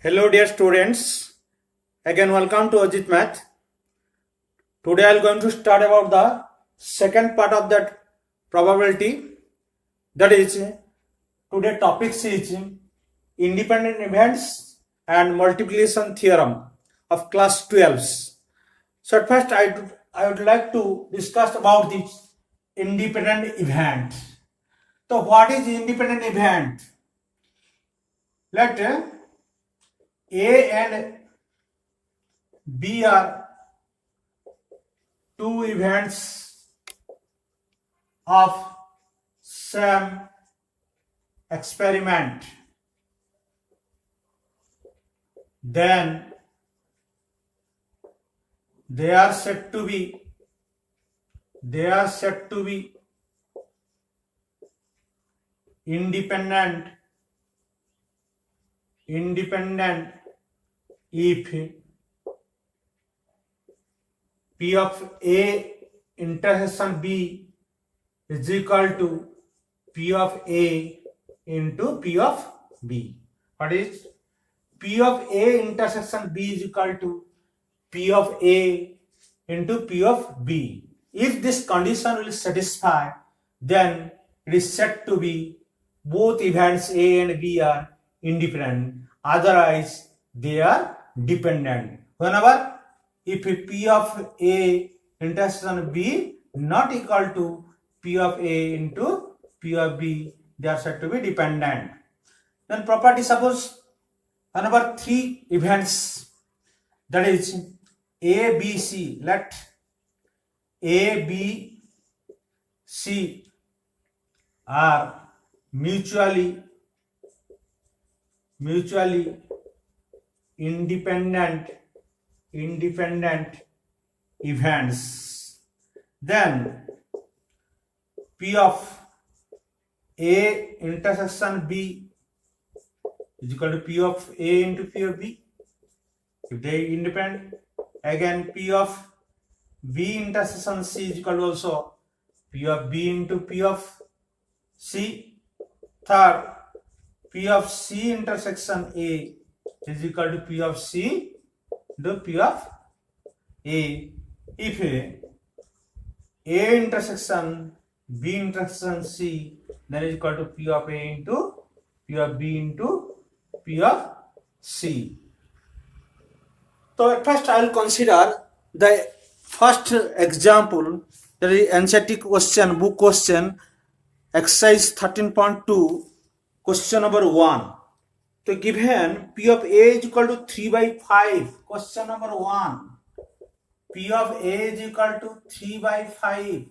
Hello dear students, again welcome to Ajit Math. Today I am going to start about the second part of that probability, that is today topic is independent events and multiplication theorem of class 12. So at first I would like to discuss about this independent event. So what is independent event? Let A and B are two events of same experiment. Then they are said to be independent if P of A intersection B is equal to P of A into P of B. What is P of A intersection B is equal to P of A into P of B. If this condition will satisfy, then it is said to be both events A and B are independent, otherwise they are dependent. Whenever if P of A intersection B not equal to P of A into P of B, they are said to be dependent. Then property, suppose whenever three events, that is A, B, C, let A, B, C are mutually independent events, then P of A intersection B is equal to P of A into P of B if they are independent. Again, P of B intersection C is equal to also P of B into P of C. Third, P of C intersection A is equal to P of C into P of A. If A intersection B intersection C, then is equal to P of A into P of B into P of C. So at first I will consider the first example, that is NCERT question, book question, exercise 13.2, question number 1. So given P of A is equal to 3 by 5, question number 1, P of A is equal to 3 by 5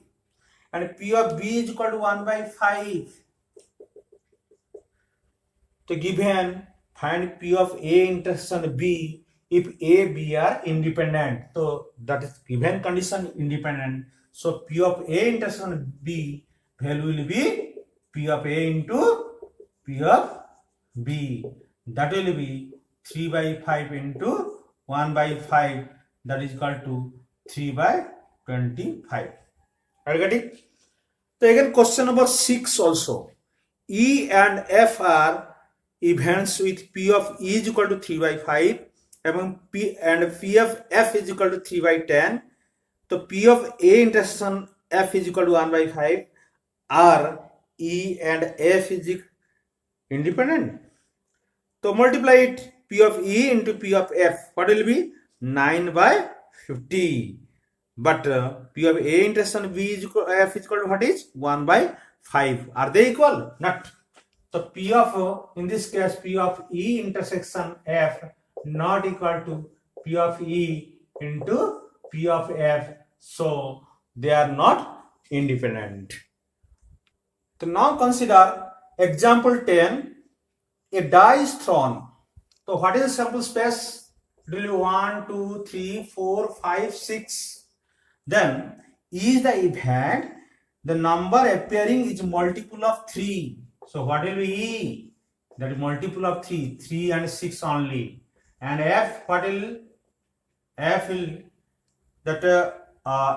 and P of B is equal to 1 by 5. So given find P of A intersection B if A, B are independent. So that is given condition independent. So P of A intersection B value will be P of A into P of B. That will be 3 by 5 into 1 by 5, that is equal to 3 by 25. Are you getting? So again question number 6 also. E and F are events with P of E is equal to 3 by 5 and P of F is equal to 3 by 10. So P of A intersection F is equal to 1 by 5. Are E and F is independent? So multiply it, P of E into P of F, what will be? 9 by 50. But P of A intersection B is equal, F is equal to what is? 1 by 5. Are they equal? Not. So P of, in this case, P of E intersection F not equal to P of E into P of F. So they are not independent. So now consider example 10. A die is thrown. So what is the sample space? It will be 1, 2, 3, 4, 5, 6. Then is the event, the number appearing is multiple of 3. So what will be E? That is multiple of 3. 3 and 6 only. And F, what will? F will, that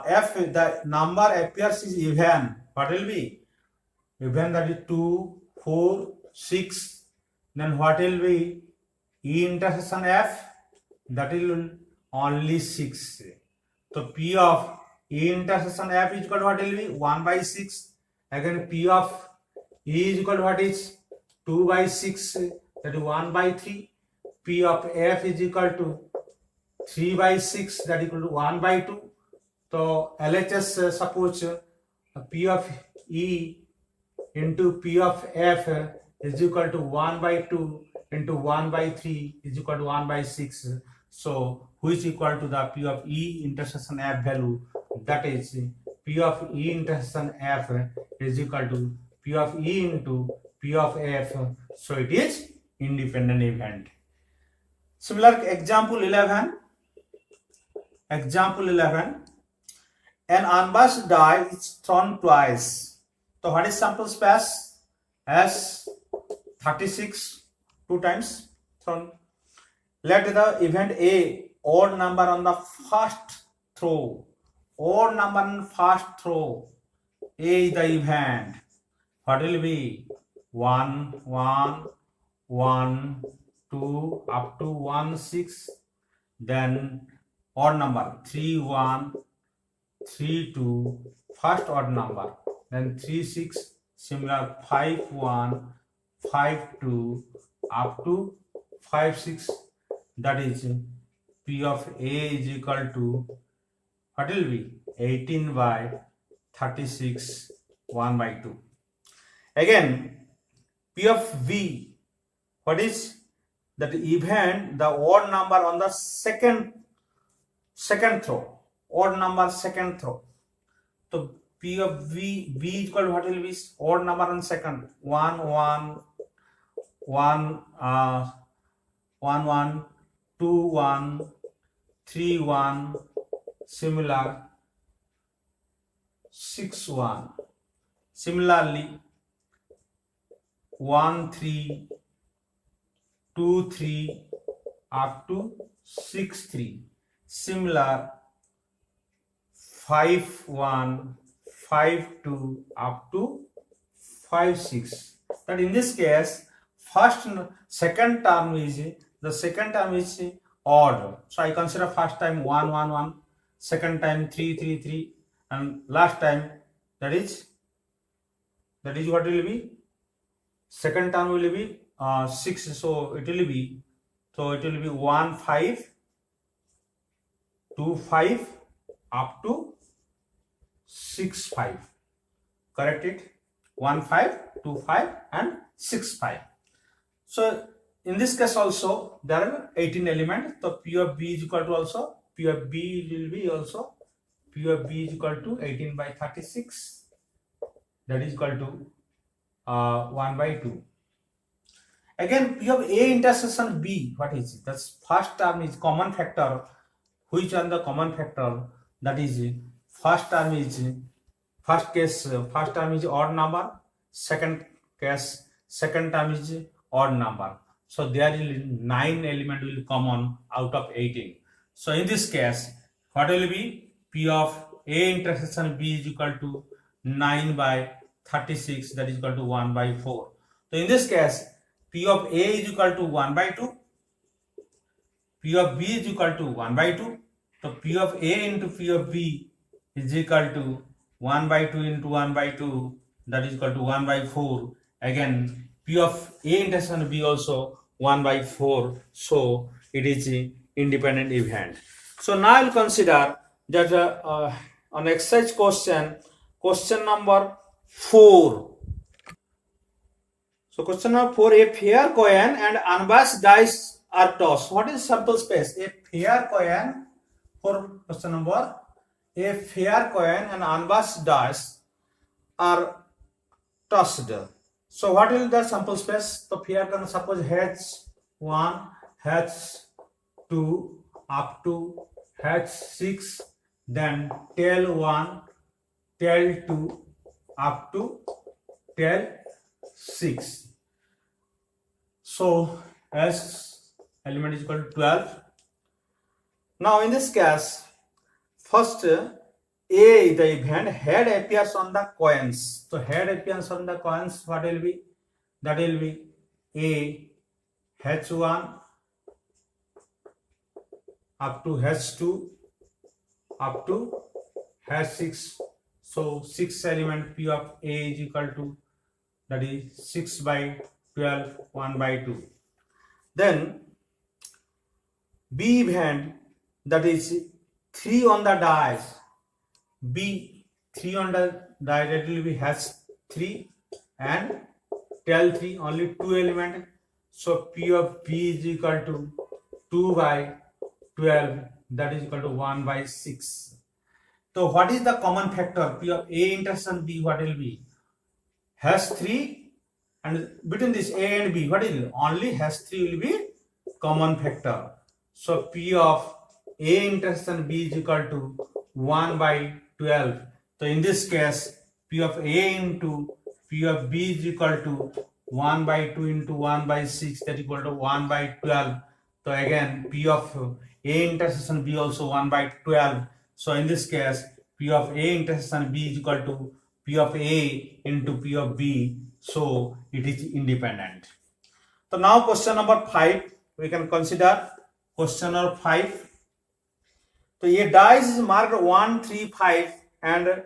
F, the number appears is even. What will be? Even, that is 2, 4, 6. Then what will be? E intersection F, that will only 6. So P of E intersection F is equal to what will be 1 by 6. Again P of E is equal to what is 2 by 6, that is 1 by 3. P of F is equal to 3 by 6, that is equal to 1 by 2. So LHS suppose P of E into P of F is equal to 1 by 2 into 1 by 3 is equal to 1 by 6. So which is equal to the P of E intersection F value, that is P of E intersection F is equal to P of E into P of F. So it is independent event. Similar example 11. Example 11. An unbiased die is thrown twice. So what is sample space? S 36 2 times thrown. Let the event A odd number on the first throw. Odd number on first throw. A is the event. What will be? 1 1 1 2 up to 1 6. Then odd number 3 1 3 2, first odd number. Then 3 6, similar 5 1 5 2 up to 5 6. That is P of A is equal to what will be 18 by 36 1 by 2. Again P of V, what is that event, the odd number on the second throw. Odd number second throw. So P of V is equal to what will be odd number on second. 1 1 1 1 1 2 1 3 1, similar 6 1. Similarly 1 3 2 3 up to 6 3. Similar 5 1 5 2 up to 5 6. That in this case second term is odd. So I consider first time 1 1 1, second time 3 3 3, and last time that is what will be, second term will be 6. So it will be 1 5 2 5 up to 6 5. Correct it. 1 5 2 5 and 6 5. So in this case also there are 18 elements. So P of B is equal to also P of B will be also P of B is equal to 18 by 36. That is equal to 1 by 2. Again P of A intersection B, what is it? That's first term is common factor. Which are the common factor? That is first term is odd number. Second term is odd number. So there is 9 element will common out of 18. So in this case, what will be? P of A intersection B is equal to 9 by 36, that is equal to 1 by 4. So in this case, P of A is equal to 1 by 2. P of B is equal to 1 by 2. So P of A into P of B is equal to 1 by 2 into 1 by 2, that is equal to 1 by 4. Again P of A intersection B also 1 by 4. So it is an independent event. So now I'll consider that on exercise question number 4. So question number 4, a fair coin and unbiased dice are tossed. What is sample space? A fair coin, for question number, a fair coin and unbiased dice are tossed. So what will the sample space? The fair coin, suppose H1, H2 up to H6, then tail 1, tail 2 up to tail 6. So S element is equal to 12. Now in this case, first A, the event head appears on the coins. So head appears on the coins, what will be? That will be A H1 up to H2 up to H6. So 6 element P of A is equal to, that is 6 by 12, 1 by 2. Then B event, that is 3 on the dice. B 3 on the die, that will be H3 and Tel3, only 2 element. So P of B is equal to 2 by 12, that is equal to 1 by 6. So what is the common factor? P of A intersection B, what will be? H3, and between this A and B, what is it? Only H3 will be common factor. So P of A intersection B is equal to 1 by 12. So in this case, P of A into P of B is equal to 1 by 2 into 1 by 6, that is equal to 1 by 12. So again, P of A intersection B also 1 by 12. So in this case, P of A intersection B is equal to P of A into P of B. So it is independent. So now question number 5, we can consider question number 5. So a dice is marked 1, 3, 5 and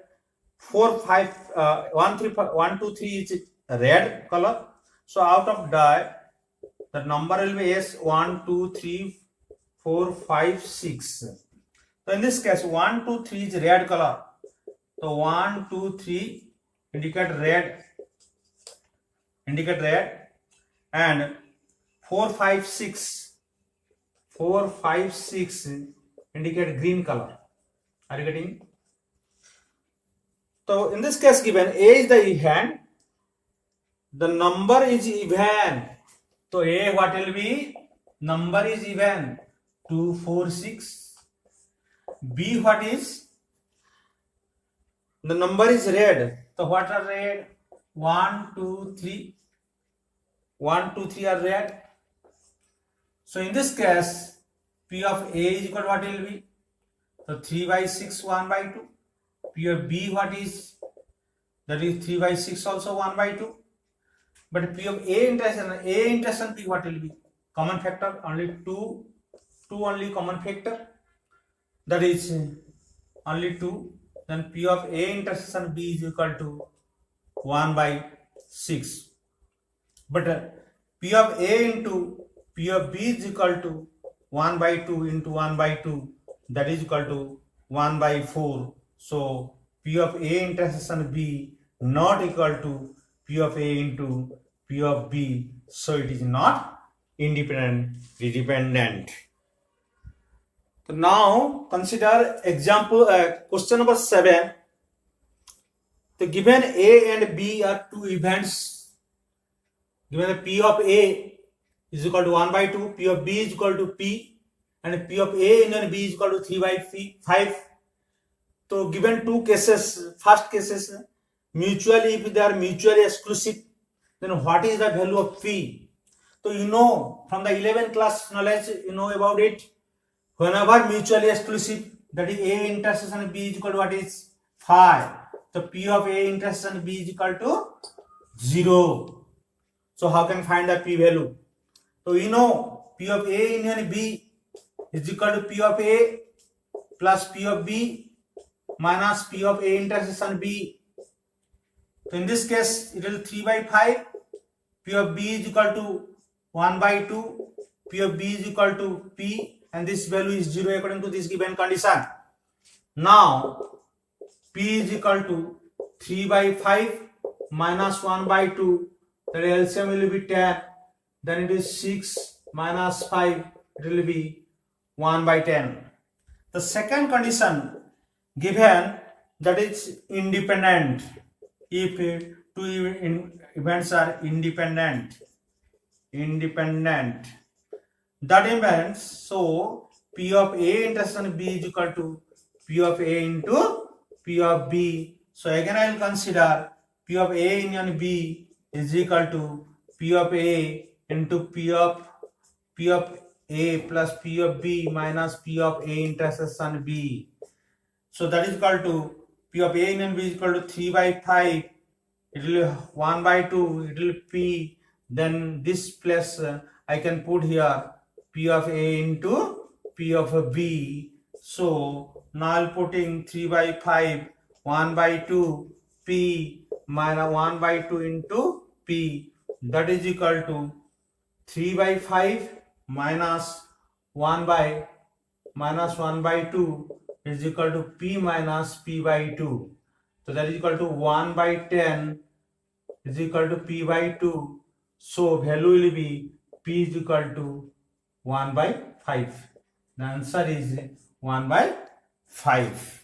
4, 5, 1, 3, 1, 2, 3 is red color. So out of die, the number will be S 1, 2, 3, 4, 5, 6. So in this case, 1, 2, 3 is red color. So 1, 2, 3 indicate red, and 4, 5, 6 indicate green color. Are you getting? So in this case, given A is the even, the number is even. So A, what will be? Number is even, 2, 4, 6. B, what is? The number is red. So what are red? 1, 2, 3. 1, 2, 3 are red. So in this case, P of A is equal to what will be? So 3 by 6, 1 by 2. P of B, what is? That is 3 by 6 also 1 by 2. But P of A intersection P, what will be? Common factor, only 2 only common factor. That is only 2. Then P of A intersection B is equal to 1 by 6. But P of A into P of B is equal to 1 by 2 into 1 by 2, that is equal to 1 by 4. So P of A intersection B not equal to P of A into P of B. So it is not independent, dependent. So now consider example question number 7. The given A and B are two events. Given the P of A is equal to 1 by 2, P of B is equal to P, and P of A and B is equal to 3 by 5. So given two cases, first cases, mutually, if they are mutually exclusive, then what is the value of P? So you know from the 11th class knowledge, you know about it. Whenever mutually exclusive, that is A intersection B is equal to what is? 5. So P of A intersection B is equal to 0. So how can find the P value? So you know P of A union B is equal to P of A plus P of B minus P of A intersection B. So in this case, it will 3 by 5. P of B is equal to 1 by 2. P of B is equal to P, and this value is 0 according to this given condition. Now P is equal to 3 by 5 minus 1 by 2. The LCM will be 10. Then it is 6 minus 5. It will be 1 by 10. The second condition given, that is independent. If two events are independent, that means so P of A intersection B is equal to P of A into P of B. So again I will consider P of A union B is equal to P of A into P of A plus P of B minus P of A intersection B. So that is equal to P of A union B is equal to 3 by 5. It will be 1 by 2. It will be P. Then this plus I can put here P of A into P of B. So now I'll putting 3 by 5, 1 by 2, P minus 1 by 2 into P, that is equal to 3 by 5 minus 1 by 2 is equal to P minus P by 2. So that is equal to 1 by 10 is equal to P by 2. So value will be P is equal to 1 by 5. The answer is 1 by 5.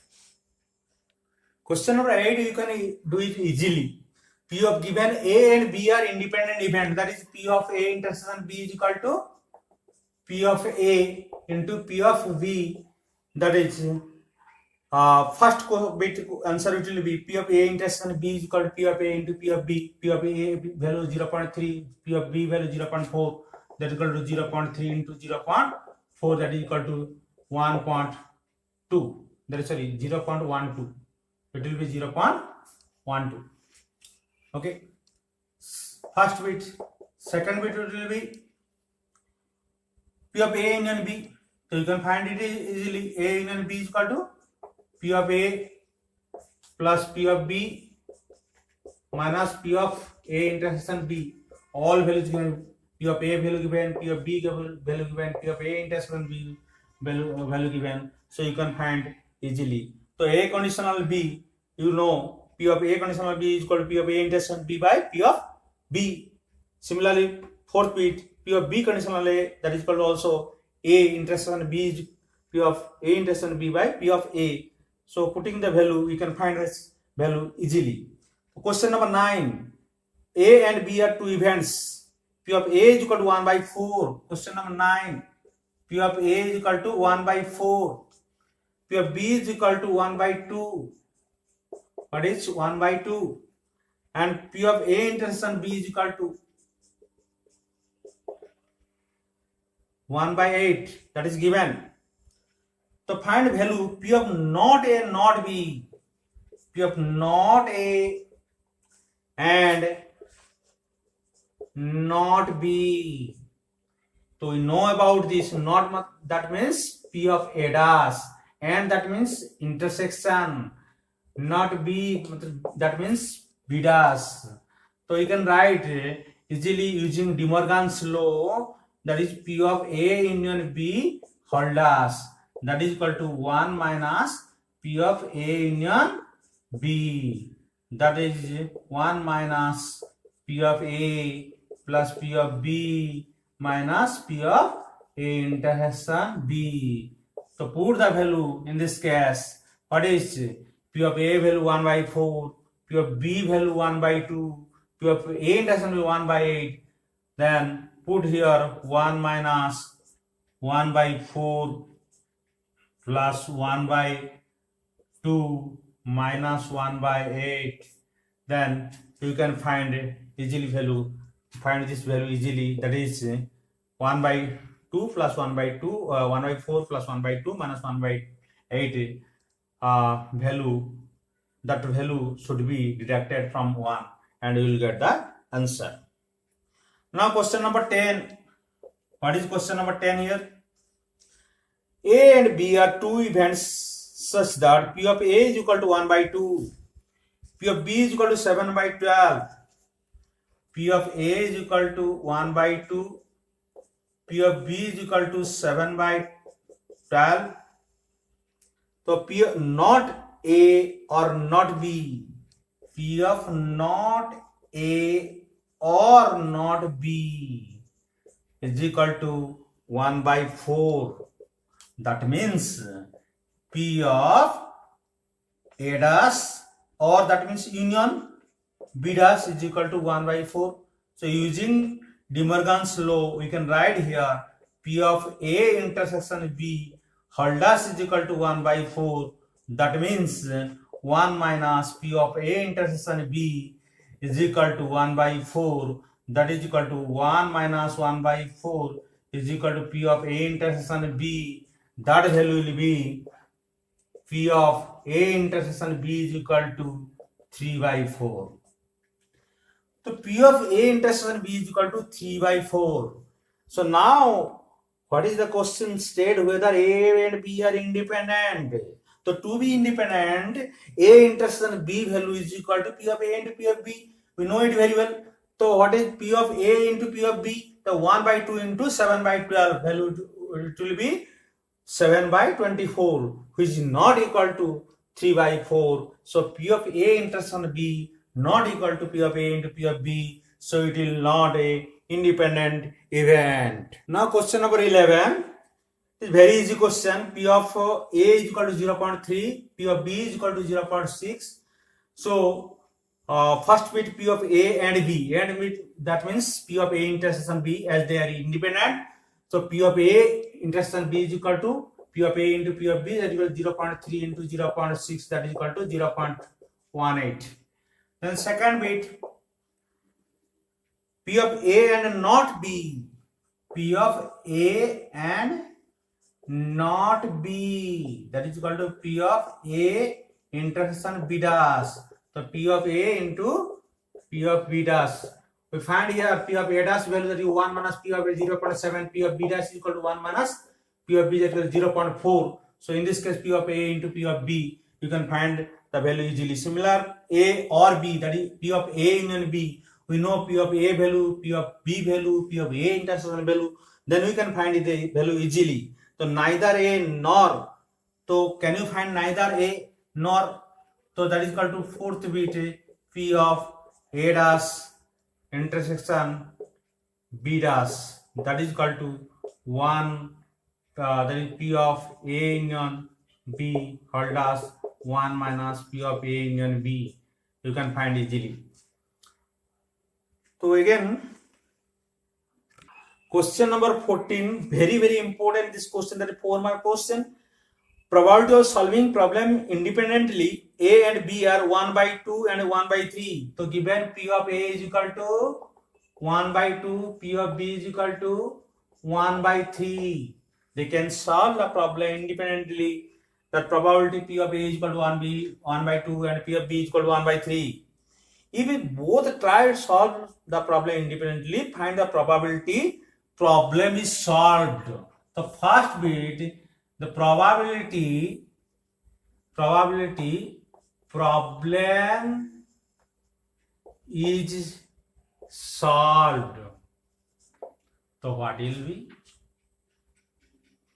Question number 8, you can do it easily. P of given A and B are independent event. That is P of A intersection B is equal to P of A into P of B. That is first bit answer it will be P of A intersection B is equal to P of A into P of B. P of A value 0.3, P of B value 0.4. That is equal to 0.3 into 0.4. That is equal to 1.2. That is sorry 0.12. It will be 0.12. Okay. First bit. Second bit it will be P of A union B. So you can find it easily. A union B is equal to P of A plus P of B minus P of A intersection B. All values given. P of A value given, P of B value given, P of A intersection B value given. So you can find easily. So A conditional B, you know P of A conditional B is equal to P of A intersection B by P of B. Similarly, fourth bit, P of B conditional A, that is equal to also A intersection B is P of A intersection B by P of A. So putting the value, we can find this value easily. Question number 9. A and B are two events. P of A is equal to 1 by 4. Question number 9. P of A is equal to 1 by 4. P of B is equal to 1 by 2. What is 1 by 2? And P of A intersection B is equal to 1 by 8. That is given. So find value P of not A not B. P of not A and not B. So we know about this. Not, that means P of A dash, and that means intersection. Not B, that means B dash. So you can write easily using De Morgan's law. That is P of A union B whole dash. That is equal to 1 minus P of A union B. That is 1 minus P of A plus P of B minus P of A intersection B. So put the value in this case. What is P of A value 1 by 4, P of B value 1 by 2, P of A intersection 1 by 8. Then put here 1 minus 1 by 4 plus 1 by 2 minus 1 by 8. Then you can find easily value. Find this value easily. That is 1 by 2 plus 1 by 2, 1 by 4 plus 1 by 2 minus 1 by 8 value. That value should be deducted from 1 and you will get the answer. Now question number 10. What is question number 10 here? A and B are two events such that P of A is equal to 1 by 2, P of B is equal to 7 by 12, P of A is equal to 1 by 2, P of B is equal to 7 by 12. So P of not A or not B, P of not A or not B is equal to 1 by 4. That means P of A dash or that means union B dash is equal to 1 by 4. So using De Morgan's law, we can write here P of A intersection B whole dash is equal to 1 by 4. That means 1 minus P of A intersection B is equal to 1 by 4. That is equal to 1 minus 1 by 4 is equal to P of A intersection B. That value will be P of A intersection B is equal to 3 by 4. So P of A intersection B is equal to 3 by 4. So now What is the question? State whether A and B are independent. So to be independent, A intersection B value is equal to P of A into P of B. We know it very well. So what is P of A into P of B? The 1 by 2 into 7 by 12 value, it will be 7 by 24, which is not equal to 3 by 4. So P of A intersection B not equal to P of A into P of B. So it will not a independent event. Now question number 11 is very easy question. P of A is equal to 0.3, P of B is equal to 0.6. So first meet P of A and B, and that means P of A intersection B as they are independent. So P of A intersection B is equal to P of A into P of B, that is equal to 0.3 into 0.6, that is equal to 0.18. Then second bit, P of A and not B. P of A and not B, that is equal to P of A intersection B dash. So P of A into P of B dash. We find here P of A dash value that is 1 minus P of A 0.7, P of B dash is equal to 1 minus P of B that is 0.4. So in this case P of A into P of B, you can find the value easily. Similar A or B, that is P of A union B. We know P of A value, P of B value, P of A intersection value. Then we can find the value easily. So neither A nor. So can you find neither A nor? So that is equal to fourth bit P of A dash intersection B dash, that is equal to 1, that is P of A union B whole dash 1 minus P of A union B. You can find easily. So again, question number 14, very important this question, that is 4-mark question. Probability of solving problem independently, A and B are 1 by 2 and 1 by 3. So given P of A is equal to 1 by 2, P of B is equal to 1 by 3. They can solve the problem independently. The probability P of A is equal to 1 by 2 and P of B is equal to 1 by 3. If we both try to solve the problem independently, find the probability problem is solved. The first bit, the probability problem is solved. So what will be?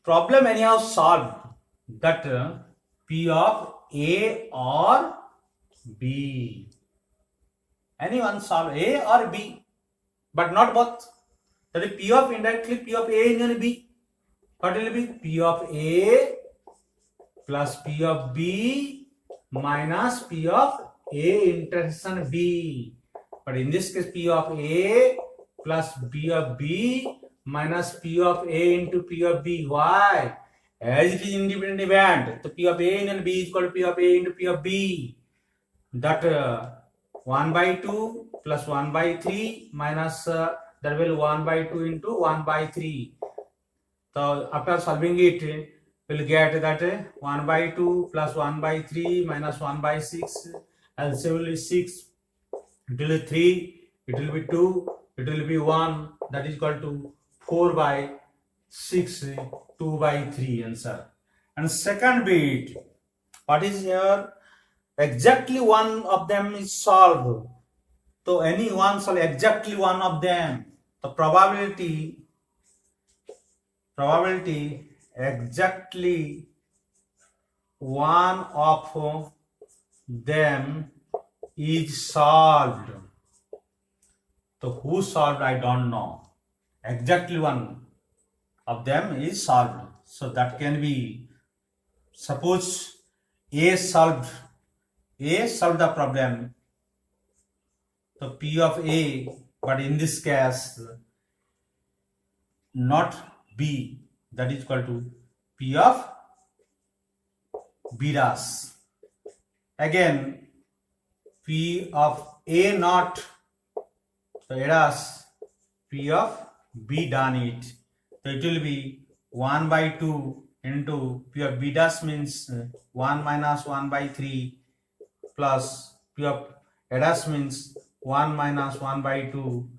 Problem anyhow solved, that P of A or B. Anyone solve A or B, but not both. That is P of indirectly P of A union B. What will be? P of A plus P of B minus P of A intersection B. But in this case, P of A plus P of B minus P of A into P of B. Why? As it is independent event, so P of A union B is equal to P of A into P of B. That 1 by 2 plus 1 by 3 minus that will 1 by 2 into 1 by 3. So after solving it, we'll get that 1 by 2 plus 1 by 3 minus 1 by 6, and similarly 6, it will be 3, it will be 2, it will be 1, that is equal to 4 by 6, 2 by 3 answer. And second bit, what is here? Exactly one of them is solved. So any one solve exactly one of them. The probability exactly one of them is solved. So who solved, I don't know. Exactly one of them is solved. So that can be, suppose A solved the problem. So P of A, but in this case not B, that is equal to P of B dash. Again P of A not, so A dash P of B done it. So it will be 1 by 2 into P of B dash means 1 minus 1 by 3 plus P of A dash means 1 minus 1 by 2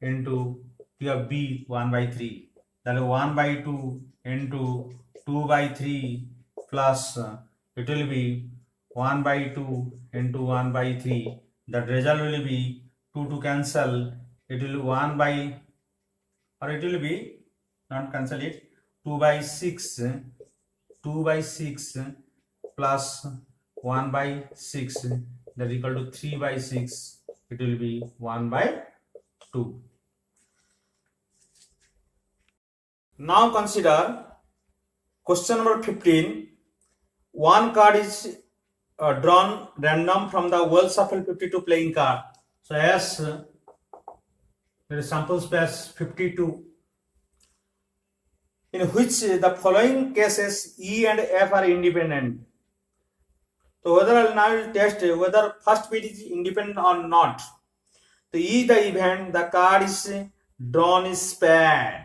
into P of B 1 by 3. that is 1 by 2 into 2 by 3 plus it will be 1 by 2 into 1 by 3. The result will be 2 to cancel. It will be 1 by, or it will be not cancel it, 2 by 6 plus 1 by 6, that is equal to 3 by 6. It will be 1 by 2. Now consider question number 15. One card is drawn random from the well shuffle 52 playing card. So as there is sample space 52, in which the following cases E and F are independent. So whether now will test whether first bit is independent or not. So E the event, the card is drawn is spade.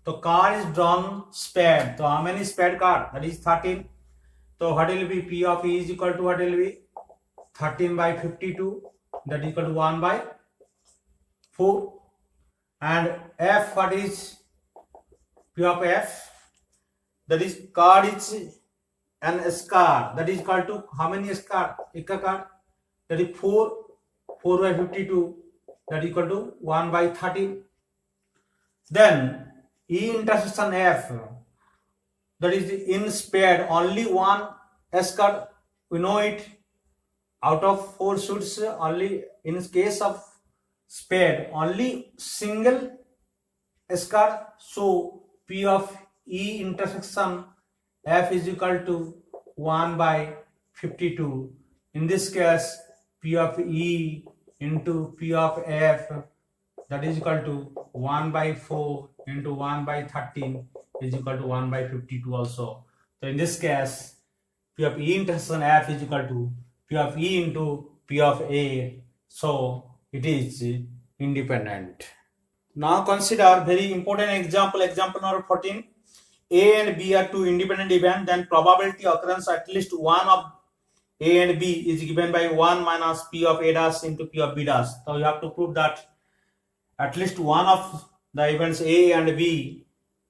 So card is drawn spade. So how many spade card? That is 13. So what will be P of E is equal to what will be 13 by 52. That is equal to 1 by 4. And F, what is P of F? That is card is an scar. That is equal to how many scar? Ekka card. That is 4 by 52. That is equal to 1 by 13. Then E intersection F, that is in spade only one S card, we know it. Out of 4 suits, only in case of spade only single S card. So P of E intersection F is equal to 1 by 52. In this case, P of E into P of F, that is equal to 1 by 4 into 1 by 13 is equal to 1 by 52 also. So in this case, P of E intersection F is equal to P of E into P of A. So it is independent. Now consider very important example number 14. A and B are two independent events, then probability occurrence at least one of A and B is given by 1 minus P of A dash into P of B dash. So you have to prove that at least one of the events A and B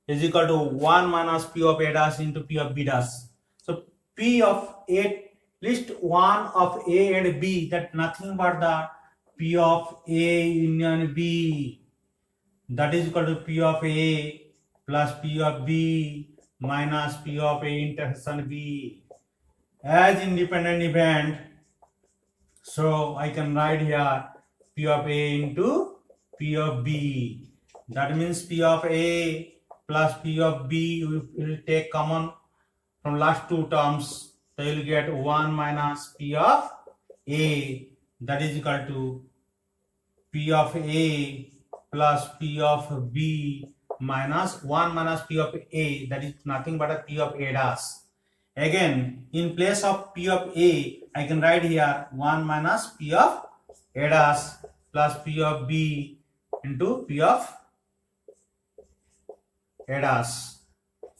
is equal to 1 minus P of A dash into P of B dash. So P of A, at least one of A and B, that nothing but the P of A union B, that is equal to P of A plus P of B minus P of A intersection B as independent event. So I can write here P of A into P of B. That means P of A plus P of B, we will take common from last two terms. So you will get 1 minus P of A, that is equal to P of A plus P of B minus 1 minus P of A, that is nothing but a P of A dash. Again, in place of P of A, I can write here 1 minus P of A dash plus P of B into P of A dash.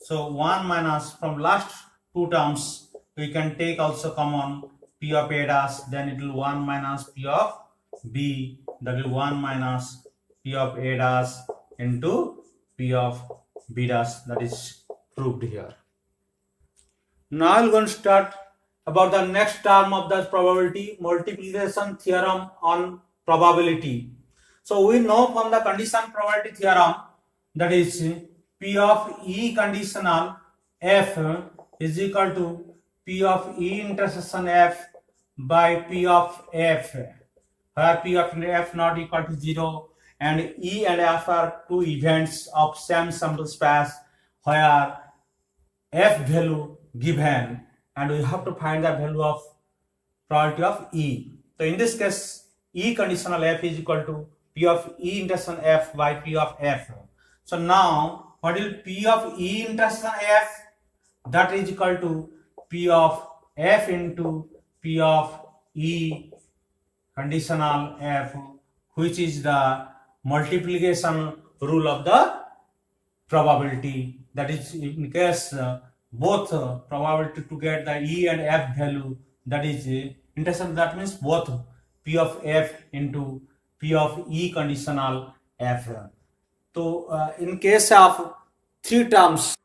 So 1 minus from last two terms, we can take also common P of A dash, then it will 1 minus P of B, that will 1 minus P of A dash into P of B dash. That is proved here. Now I'm going to start about the next term of the probability, multiplication theorem on probability. So we know from the condition probability theorem, that is P of E conditional F is equal to P of E intersection F by P of F, where P of F not equal to 0 and E and F are two events of same sample space where F value given and we have to find the value of probability of E. So in this case, E conditional F is equal to P of E intersection F by P of F. So now what will P of E intersection F? That is equal to P of F into P of E conditional F, which is the multiplication rule of the probability. That is in case both probability to get the E and F value, that is intersection, that means both P of F into P of E conditional F. So in case of three terms.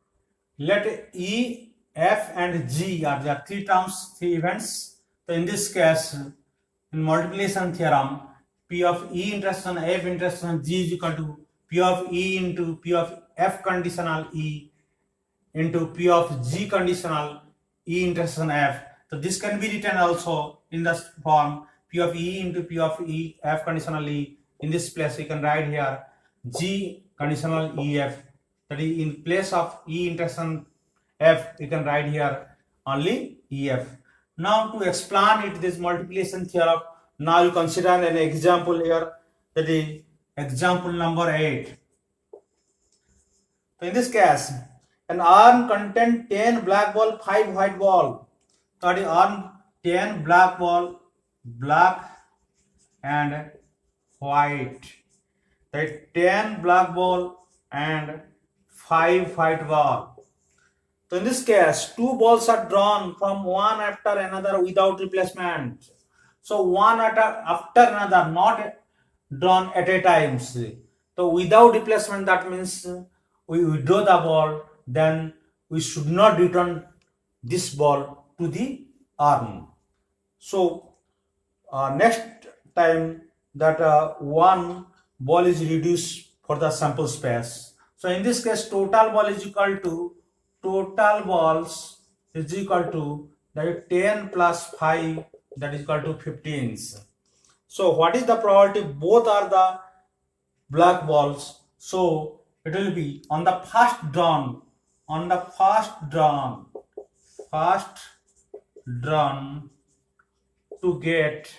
Let E, F, and G are the three terms, three events. So in this case, in multiplication theorem, P of E intersection F intersection G is equal to P of E into P of F conditional E into P of G conditional E intersection F. So this can be written also in the form P of E into P of E F conditional E. In this place you can write here G conditional EF. That is in place of E intersection F you can write here only EF. Now to explain it, this multiplication theorem, now you consider an example here, that is example number 8. So in this case, an urn contains 10 black ball, 5 white ball. That is urn 10 black ball, black and white. That is 10 black ball and 5 white ball. So in this case, two balls are drawn from one after another without replacement. So one after another, not drawn at a time. So without replacement, that means we withdraw the ball, then we should not return this ball to the urn. So next time that one ball is reduced for the sample space. So in this case, total ball is equal to total balls is equal to that is 10 plus 5, that is equal to 15. So what is the probability? Both are the black balls. So it will be on the first drawn, to get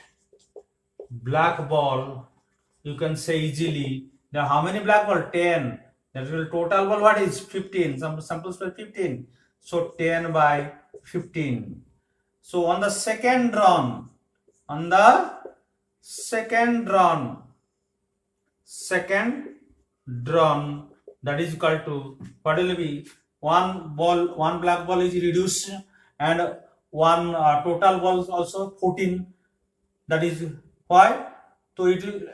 black ball, you can say easily. Now how many black ball? 10. That will total ball what is 15. Some samples were 15. So 10 by 15. So on the second drawn, that is equal to what will be one black ball is reduced and one total balls also 14. That is why. So it will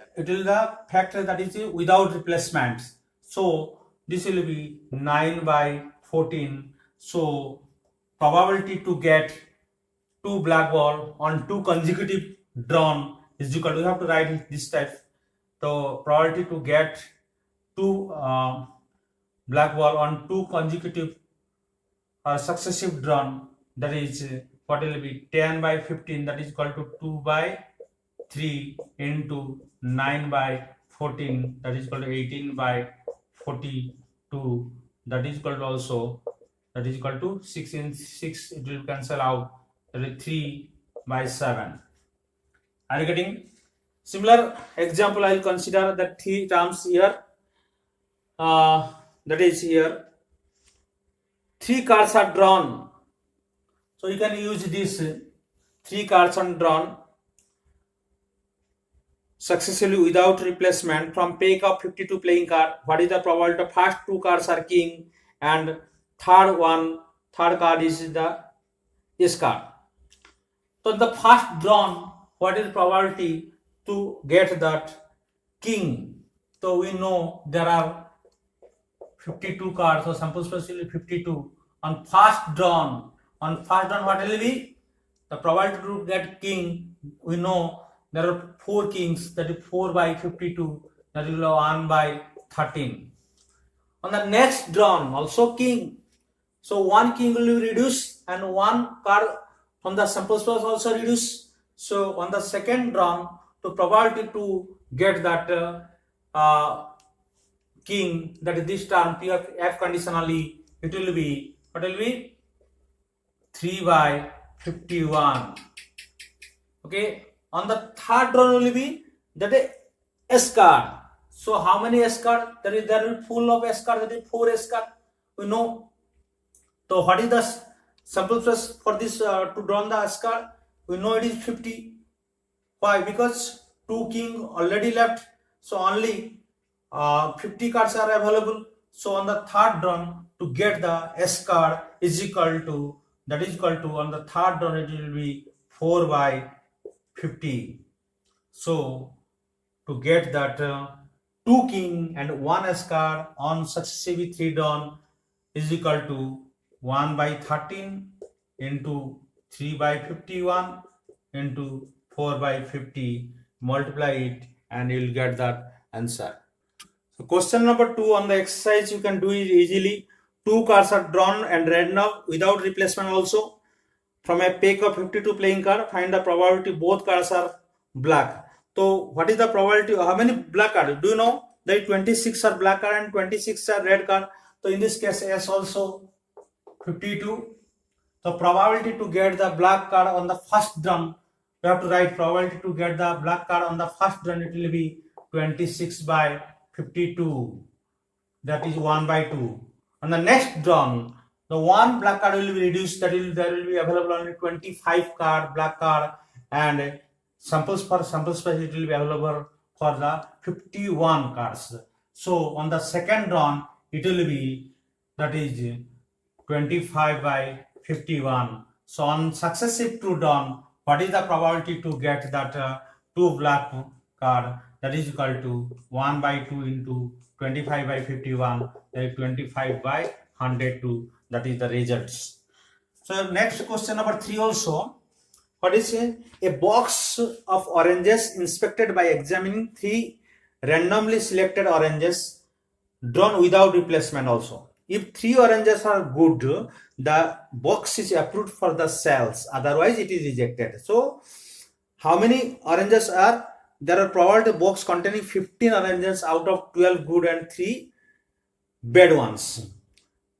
the factor that is without replacement. So this will be 9 by 14. So probability to get two black ball on two consecutive drawn is equal to, you have to write it this type. So probability to get two black ball on two consecutive or successive drawn, that is what will be 10 by 15, that is equal to 2 by 3 into 9 by 14, that is equal to 18 by 42, that is equal to also, that is equal to 6 in 6, it will cancel out, that is 3 by 7. Are you getting? Similar example I will consider the three terms here. That is here 3 cards are drawn. So you can use this 3 cards are drawn successfully without replacement from pack of 52 playing card. What is the probability? First 2 cards are king and third card is the ace card. So the first drawn, what is the probability to get that king? So we know there are 52 cards, so sample space will be 52. On first drawn, what will be the probability to get king? We know there are 4 kings, that is 4 by 52, that is 1 by 13. On the next drawn, also king. So one king will be reduced and one card from the sample space also reduced. So on the second drawn, the probability to get that king, that is this term P of F conditionally, it will be, what will be 3 by 51. Okay. On the third drawn will be that is S card. So how many S card? There is full of S card, that is 4 S card. We know. So what is the sample space for this to draw the S card? We know it is 50. Why? Because 2 king already left. So only 50 cards are available. So on the third drawn, to get the S card is equal to, that is equal to, on the third drawn it will be 4 by 50. So to get that 2 king and 1 S card on successive 3 drawn, is equal to 1 by 13 into 3 by 51 into 4 by 50. Multiply it and you will get that answer. So question number 2 on the exercise, you can do it easily. Two cards are drawn and read now without replacement also. From a pack of 52 playing card, find the probability both cards are black. So what is the probability? How many black cards? Do you know that 26 are black card and 26 are red card? So in this case, S also 52. So probability to get the black card on the first drum, we have to write probability to get the black card on the first drum. It will be 26 by 52. That is 1 by 2. On the next drum, the one black card will be reduced. There will be available only 25 card black card, and samples for sample space it will be available for the 51 cards. So on the second drum it will be, that is 25 by 51. So on successive two drum, what is the probability to get that two black card? That is equal to 1 by 2 into 25 by 51, that is 25 by 102. That is the results. So next question number 3 also. What is a box of oranges inspected by examining 3 randomly selected oranges drawn without replacement also. If 3 oranges are good, the box is approved for the sales, otherwise it is rejected. So how many oranges are there? Are probability box containing 15 oranges out of 12 good and 3 bad ones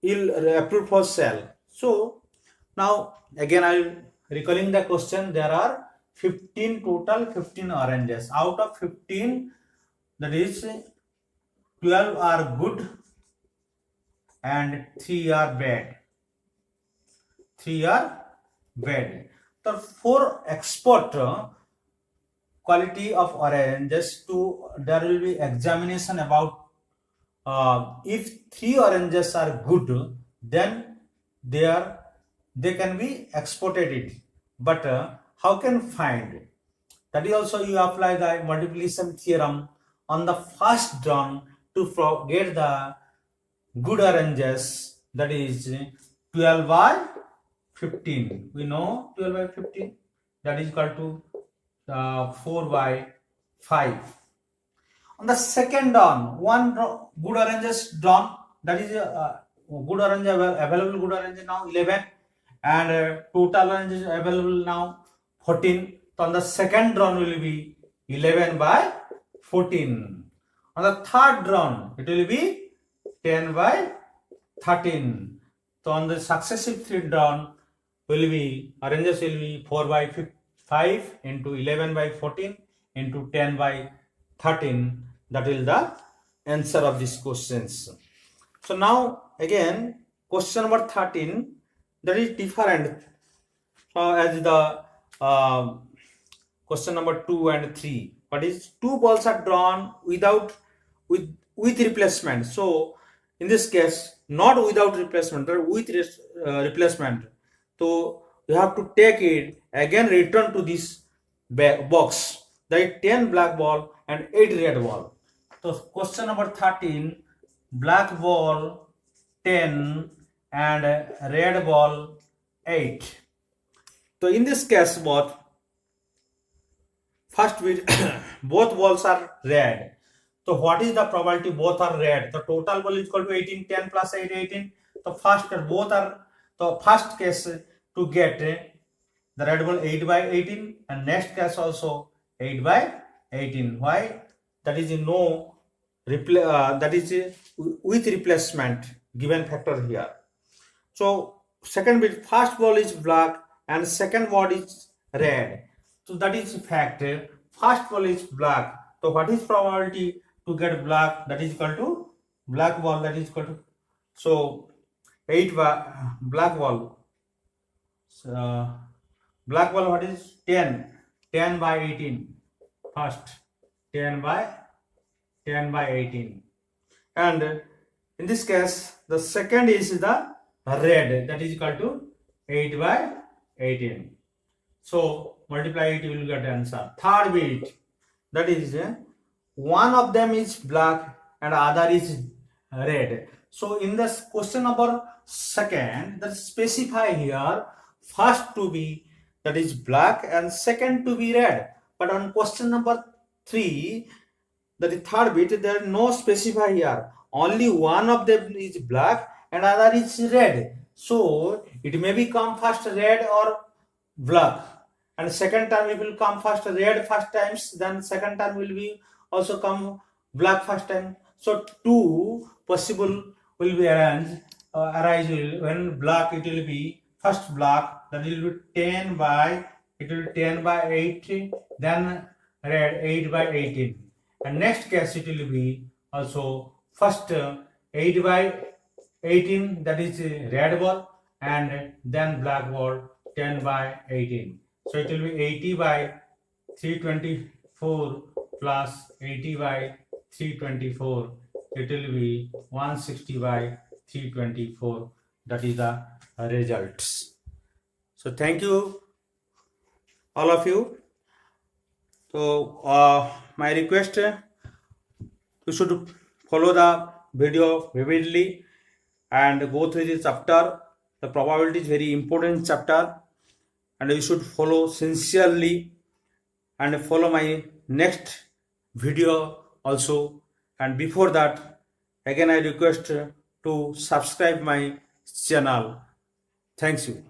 will approved for sale. So now again I will recalling the question. There are 15 total, 15 oranges. Out of 15, that is 12 are good and 3 are bad. 3 are bad. So for export quality of oranges, there will be examination about if 3 oranges are good, then they can be exported it. But how can find? That is also you apply the multiplication theorem on the first drum to get the good oranges. That is 12 by 15. We know 12 by 15. That is equal to 4 by 5. On the second dawn, one good oranges drawn, that is good orange available good orange now 11, and total oranges available now 14. So on the second drawn will be 11 by 14. On the third drawn it will be 10 by 13. So on the successive 3 drawn will be oranges will be 4 by 5 into 11 by 14 into 10 by 13. That is the answer of these questions. So now again question number 13, that is different as the question number 2 and 3. What is 2 balls are drawn with replacement. So in this case not without replacement but with replacement. So you have to take it again, return to this box. There is 10 black ball and 8 red ball. So question number 13, black ball 10 and red ball 8. So in this case both both balls are red. So what is the probability both are red? The total ball is equal to 18, 10 plus 8, 18. The first case to get the red ball 8 by 18 and next case also 8 by 18. Why? That is that is with replacement given factor here. So second bit, first ball is black and second ball is red. So that is fact. First ball is black. So what is probability to get black? That is equal to black ball. That is equal to, so 8 by black ball. Black ball what is 10 by 18. First 10 by 18, and in this case the second is the red, that is equal to 8 by 18. So multiply it, you will get answer. Third bit, that is one of them is black and other is red. So in this question number second, that specify here first to be that is black and second to be red. But on question number 3, that is third bit, there no specify here. Only one of them is black and other is red. So it may become first red or black, and second term it will come first red first times, then second term will be also come black first time. So two possible will be arise when black it will be first black, that will be 10 by 8, then red 8 by 18, and next case it will be also first 8 by 18, that is red ball, and then black ball 10 by 18. So it will be 80 by 324 plus 80 by 324. It will be 160 by 324. That is the results. So thank you all of you. So my request, you should follow the video vividly and go through this chapter. The probability is very important chapter, and you should follow sincerely and follow my next video also. And before that, again I request to subscribe my channel. Thanks you.